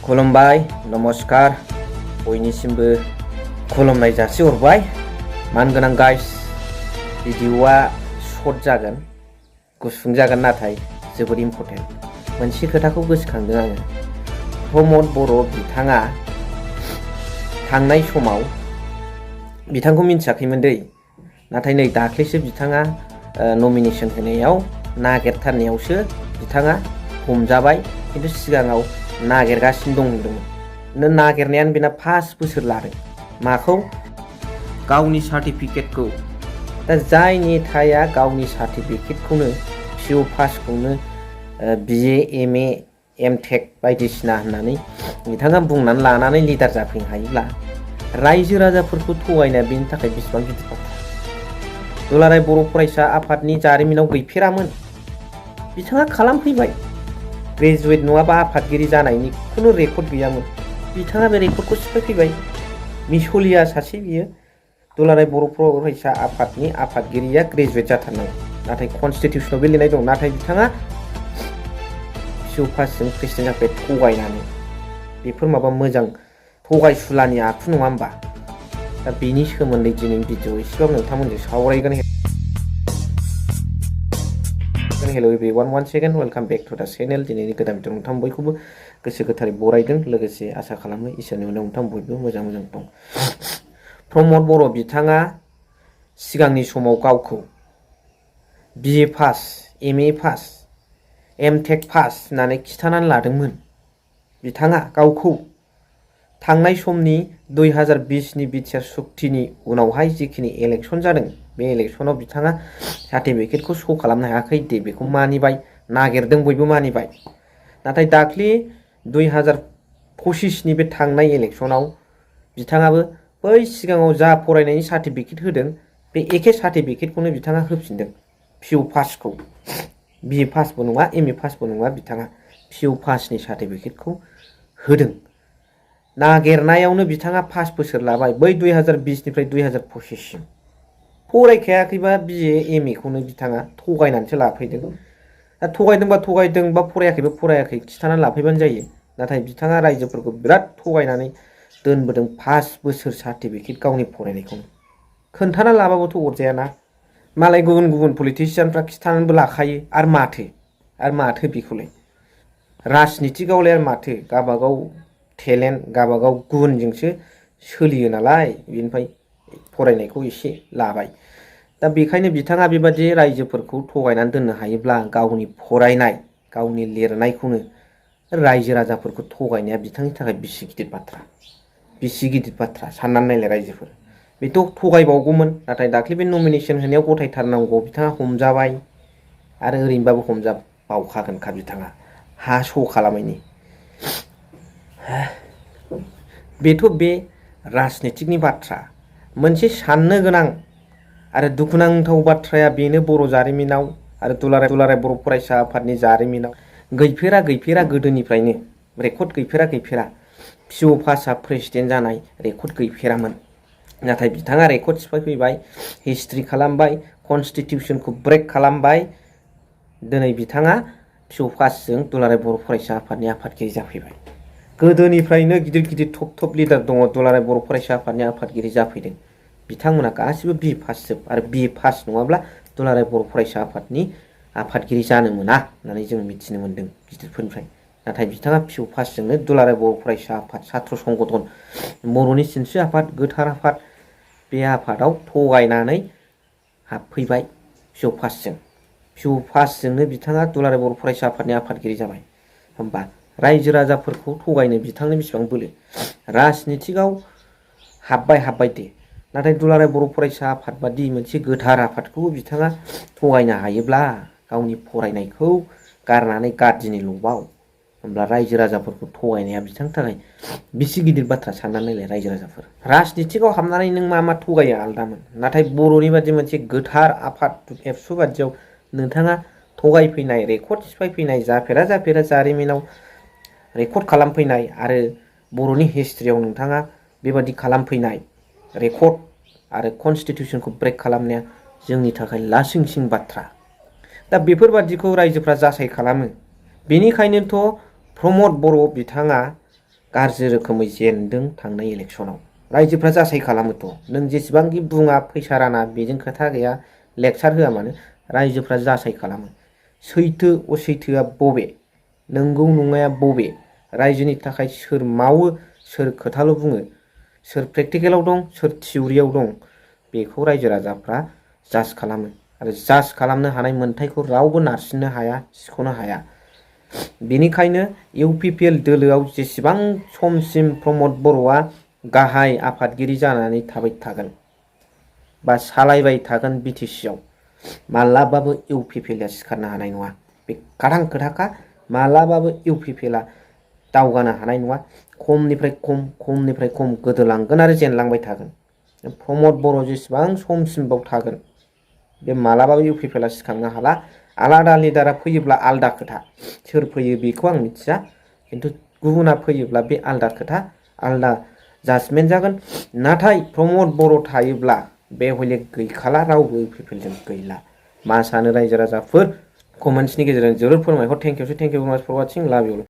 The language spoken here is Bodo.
खुलुमबाय नमस्कार बयनिसिमबो खुलुमनाय जासिहरबाय मानगोनां गाइस भिडिअआ शर्ट जागोन गुसुं जागोन नाथाय जोबोद इम्पर्टेन्ट मोनसे खोथाखौ गोसोखांदों आङो प्रमद बर' बिथाङा थांनाय समाव बिथांखौ मिन्थियाखैमोन दै नाथाय नै दाख्लैसो बिथाङा नमिनेशन होनायाव नागिरथारनायावसो बिथाङा हमजाबाय खिन्थु सिगाङाव नागिरगासिनो दं होनदोंमोन नागिरनायानो बेना 5 बोसोर लादों माखौ गावनि सार्टिफिकेटखौ दा जाय नेताया गावनि सार्टिफिकेटखौनो पिअ पासखौनो बिए एमए M.Tech बायदिसिना होननानै बिथाङा बुंनानै लानानै लिडार जाफैनो हायोब्ला रायजो राजाफोरखौ थगायनाया बेनि थाखाय बेसेबां गिदिर बाथ्रा दुलाराय बर' फरायसा आफादनि जारिमिनाव गैफेरामोन बिथाङा खालामफैबाय ग्रेजुवेट नङाबा आफादगिरि जानायनि खुनु रेकर्ड गैयामोन बिथाङा बे रेकर्डखौ सिफायफैबाय मिसलिया सासे बियो दुलाराय बर' फरायसा आफादनि आफादगिरिया ग्रेजुवेट जाथारनांगौ नाथाय कनस्टिटिउसनाव बे लिरनाय दं नाथाय बिथाङा पिअ पासजों प्रेसिडेन्ट जाफैबाय थगायनानै बेफोर माबा मोजां थगायसुलानि आखु नङा होमबा दा बेनि सोमोन्दै दिनैनि भिडिअ एसेबाबो नोंथांमोनजों सावरायगोन hello everyone one second welcome back to the channel दिनैनि गोदान भिडिअ नोंथां बयखौबो गोसो गोथारै बरायदों लोगोसे आसा खालामो इसोरनि उनाव नोंथां बयबो मोजां दं प्रमद बर' बिथाङा सिगांनि समाव गावखौ BA pass MA pass M.Tech pass होननानै खिथानानै लादोंमोन बिथाङा गावखौ थांनाय समनि 2020 नि बिटिआर सुक्तिनि उनावहाय जिखिनि इलेक्शन जादों बे इलेक्शनाव बिथाङा सार्टिफिकेटखौ शो खालामनो हायाखै दे बेखौ मानिबाय नागिरदों बयबो मानिबाय नाथाय दाख्लि 2025 नि बे थांनाय इलेक्शनाव बिथाङाबो बै सिगाङाव जा फरायनायनि सार्टिफिकेट होदों बे एखे सार्टिफिकेटखौनो बिथाङा होफिनदों पिअ पासखौ बिए पासबो नङा एमए पासबो नङा बिथाङा पिअ पासनि सार्टिफिकेटखौ होदों नागिरनायावनो बिथाङा 5 बोसोर लाबाय बै 2020 निफ्राय 2025 सिम फरायखायाखैबा बिए एमए खौनो बिथाङा थगायनानैसो लाफैदों दा थगायदोंबा फरायाखैबा फरायाखै खिथानानै लाफैबानो जायो नाथाय बिथाङा रायजोफोरखौ बिराद थगायनानै दोनबोदों 5 बोसोर सार्टिफिकेट गावनि फरायनायखौनो खोन्थाना लाबाबोथ' अरजायाना मालाय गुबुन पलिटिशियानफ्रा खिथानानैबो लाखायो आरो माथो बेखौलाय राजनितिगावलाय आरो माथो गाबागाव टेलेन्ट गाबागाव गुनजोंसो सोलियो नालाय बेनिफ्राय फरायनायखौ एसे लाबाय दा बेखायनो बिथाङा बेबादि रायजोफोरखौ थगायनानै दोननो हायोब्ला गावनि फरायनाय गावनि लिरनायखौनो रायजो राजाफोरखौ थगायनाया बिथांनि थाखाय बिसि गिदिर बाथ्रा साननानै नायलाय रायजोफोर बेथ' थगायबावगौमोन नाथाय दाख्लै बे नमिनेशन होनायाव गथायथारनांगौ बिथाङा हमजाबाय आरो ओरैनोबाबो हमजाबावखागोनखा बिथाङा हा शो खालामैनि बेथ' बे राजनितिकनि बाथ्रा मोनसे साननो गोनां आरो दुखुनांथाव बाथ्राया बेनो बर' जारिमिनाव आरो दुलाराय बर' फरायसा आफादनि जारिमिनाव गैफेरा गोदोनिफ्रायनो रेकर्ड गैफेरा पिअ पासआ प्रेसिडेन्ट जानाय रेकर्ड गैफेरामोन नाथाय बिथाङा रेकर्ड सिफायफैबाय हिस्ट्रि खालामबाय कनस्टिटिउसनखौ ब्रेक खालामबाय दिनै बिथाङा पिअ पासजों दुलाराय बर' फरायसा आफादनि आफादगिरि जाफैबाय गोदोनिफ्रायनो गिदिर टप लिडार दङ दुलाराय बर' फरायसा आफादनि आफादगिरि जाफैदों बिथांमोना गासिबो बिए पास जोब आरो बिए पास नङाब्ला दुलाराय बर' फरायसा आफादनि आफादगिरि जानो मोना होननानै जों मिथिनो मोन्दों गिदिरफोरनिफ्राय नाथाय बिथाङा पिअ पासजोंनो दुलाराय बर' फरायसा आफाद सात्र संगठन बर'नि सिनस्रि आफाद गोथार आफाद बे आफादाव थगायनानै हाबफैबाय पिअ पासजोंनो बिथाङा दुलाराय बर' फरायसा आफादनि आफादगिरि जाबाय होमबा रायजो राजाफोरखौ थगायनो बिथांनो बेसेबां बोलो राजनितिकआव हाबबाय दे नाथाय दुलाराय बर' फरायसा आफाद बादि मोनसे गोथार आफादखौ बिथाङा थगायनो हायोब्ला गावनि फरायनायखौ गारनानै गारदिनि लबाव होमब्ला रायजो राजाफोरखौ थगायनाया बिथांनि थाखाय बिसि गिदिर बाथ्रा साननानै नायलाय रायजो राजाफोर राजनितिकआव हाबनानै नों मा थगायो आलदामोन नाथाय बर'नि बादि मोनसे गोथार आफाद एबसु बादियाव नोंथाङा थगायफैनाय रेकर्ड सिफायफैनाय जाफेरा जारिमिनाव रेकर्ड खालामफैनाय आरो बर'नि हिस्ट्रियाव नोंथाङा बेबादि खालामफैनाय रेकर्ड आरो कनस्टिटिउसनखौ ब्रेक खालामनाया जोंनि थाखाय लासिंसिं बाथ्रा दा बेफोरबादिखौ रायजोफ्रा जासाय खालामो बेनिखायनोथ' प्रमद बर' बिथाङा गाज्रि रोखोमै जेनदों थांनाय इलेक्सनाव। रायजोफ्रा जासाय खालामोथ', नों जेसेबांखि बुङा फैसा राना बेजों खोथा गैया, लेक्सार होआ मानो रायजोफ्रा जासाय खालामो। सैथो असैथोआ बबे, नंगौ नङाया बबे, रायजोनि थाखाय सोर मावो, सोर खोथाल' बुङो, सोर प्रेक्टिकेलाव दं, सोर थिउरियाव दं, बेखौ रायजो राजाफ्रा जाज खालामो आरो जाज खालामनो हानाय मोन्थायखौ रावबो नारसिननो हाया, सिख'नो हाया। बेनिखायनो इउपिपिएल दोलोआव जेसेबां समसिम प्रमद बर'आ गाहाय आफादगिरि जानानै थाबाय थागोन बा सालायबाय थागोन बिटिसिआव, मालाबाबो इउपिपिएलआ सिखारनो हानाय नङा। बे खाथां खोथाखा, मालाबाबो इउपिपिएलआ दावगानो हानाय नङा। खमनिफ्राय खम गोदोलांगोन आरो जेनलांबाय थागोन। प्रमद बर' जेसेबां समसिम बाव थागोन बे मालाबाबो इउपिपिएलआ सिखारनो हाला। आलादा लिडारा फैयोब्ला आलदा खोथा, सोर फैयो बेखौ आं मिथिया, खिन्थु गुबुना फैयोब्ला बे आलदा खोथा, आलदा जाजमेन्ट जागोन। नाथाय प्रमद बर' थायोब्ला बे हले गैखाला, रावबो इउपिपिएलजों गैला। मा सानो रायजो राजाफोर? कमेन्ट्सनि गेजेरजों जोबोर फोरमायहर। थेंक इउ भेरि माच फर वाचिं, लाभ इउ।